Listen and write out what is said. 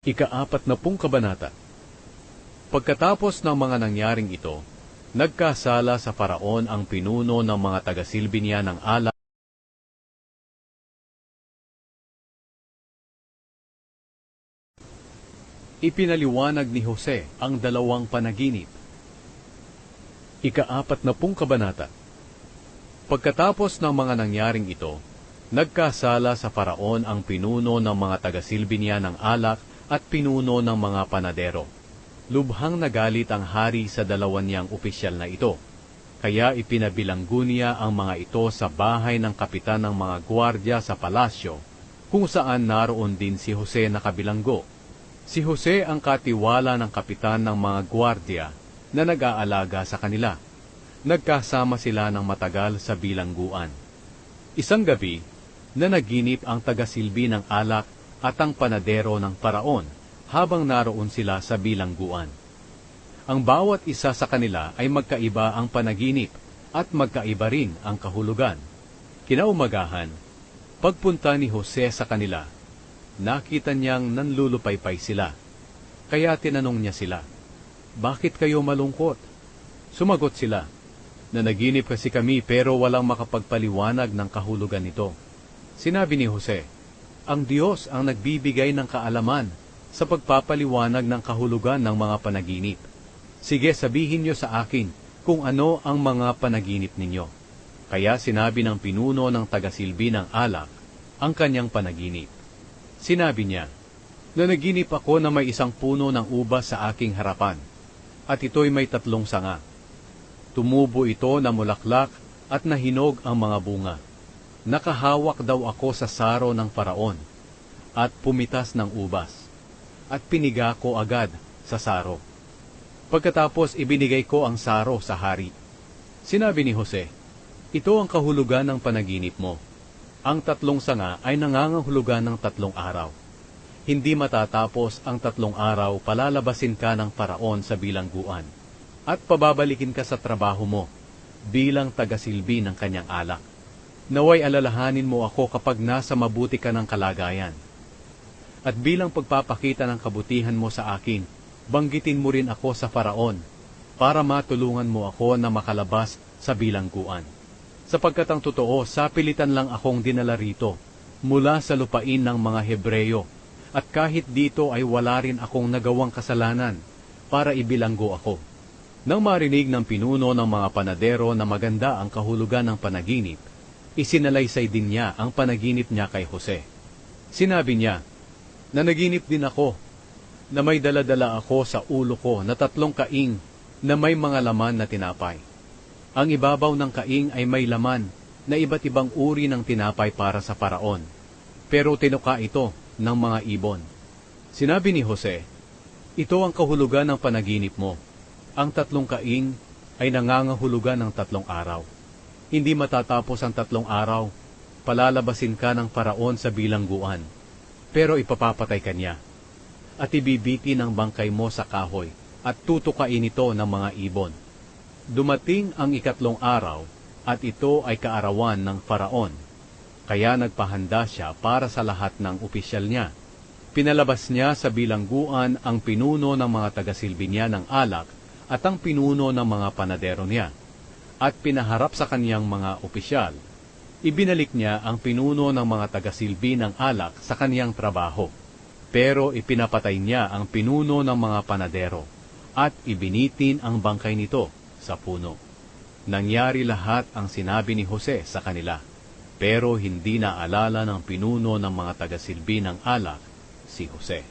Ika-40 kabanata. Pagkatapos ng mga nangyaring ito, nagkasala sa Paraon ang pinuno ng mga taga-silbi niya ng alak. Ipinaliwanag ni Jose ang dalawang panaginip. Ika-40 kabanata. Pagkatapos ng mga nangyaring ito, nagkasala sa Paraon ang pinuno ng mga taga-silbi niya ng alak at pinuno ng mga panadero. Lubhang nagalit ang hari sa dalawa niyang opisyal na ito, kaya ipinabilanggo niya ang mga ito sa bahay ng kapitan ng mga gwardya sa palasyo, kung saan naroon din si Jose nakabilanggo. Si Jose ang katiwala ng kapitan ng mga gwardya na nag-aalaga sa kanila. Nagkasama sila ng matagal sa bilangguan. Isang gabi, nanaginip ang taga-silbi ng alak at ang panadero ng Paraon habang naroon sila sa bilangguan. Ang bawat isa sa kanila ay magkaiba ang panaginip at magkaiba rin ang kahulugan. Kinaumagahan, pagpunta ni Jose sa kanila, nakita niyang nanlulupaypay sila. Kaya tinanong niya sila, "Bakit kayo malungkot?" Sumagot sila, "Nanaginip kasi kami pero walang makapagpaliwanag ng kahulugan nito." Sinabi ni Jose, "Ang Diyos ang nagbibigay ng kaalaman sa pagpapaliwanag ng kahulugan ng mga panaginip. Sige, sabihin niyo sa akin kung ano ang mga panaginip ninyo." Kaya sinabi ng pinuno ng taga-silbi ng alak ang kanyang panaginip. Sinabi niya, "Nanaginip ako na may isang puno ng ubas sa aking harapan, at ito'y may 3 sanga. Tumubo ito na mulaklak at nahinog ang mga bunga. Nakahawak daw ako sa saro ng Paraon at pumitas ng ubas, at piniga ko agad sa saro. Pagkatapos ibinigay ko ang saro sa hari." Sinabi ni Jose, "Ito ang kahulugan ng panaginip mo. Ang 3 sanga ay nangangahulugan ng 3 araw. Hindi matatapos ang 3 araw, palalabasin ka ng Paraon sa bilangguan, at pababalikin ka sa trabaho mo bilang taga-silbi ng kanyang alak. Naway alalahanin mo ako kapag nasa mabuti ka ng kalagayan. At bilang pagpapakita ng kabutihan mo sa akin, banggitin mo rin ako sa Paraon para matulungan mo ako na makalabas sa bilangguan. Sapagkat ang totoo, sapilitan lang akong dinala rito mula sa lupain ng mga Hebreyo, at kahit dito ay wala rin akong nagawang kasalanan para ibilanggo ako." Nang marinig ng pinuno ng mga panadero na maganda ang kahulugan ng panaginip, isinalaysay din niya ang panaginip niya kay Jose. Sinabi niya, "Nanaginip din ako na may daladala ako sa ulo ko na 3 kaing na may mga laman na tinapay. Ang ibabaw ng kaing ay may laman na iba't ibang uri ng tinapay para sa Paraon, pero tinuka ito ng mga ibon." Sinabi ni Jose, "Ito ang kahulugan ng panaginip mo. Ang 3 kaing ay nangangahulugan ng 3 araw. Hindi matatapos ang 3 araw, palalabasin ka ng Paraon sa bilangguan, pero ipapapatay ka niya, at ibibiti ng bangkay mo sa kahoy, at tutukain ito ng mga ibon. Dumating ang 3 araw, at ito ay kaarawan ng Paraon, kaya nagpahanda siya para sa lahat ng opisyal niya. Pinalabas niya sa bilangguan ang pinuno ng mga taga-silbi niya ng alak at ang pinuno ng mga panadero niya, at pinaharap sa kaniyang mga opisyal. Ibinalik niya ang pinuno ng mga taga-silbi ng alak sa kaniyang trabaho, pero ipinapatay niya ang pinuno ng mga panadero, at ibinitin ang bangkay nito sa puno. Nangyari lahat ang sinabi ni Jose sa kanila, pero hindi naalala ng pinuno ng mga taga-silbi ng alak si Jose.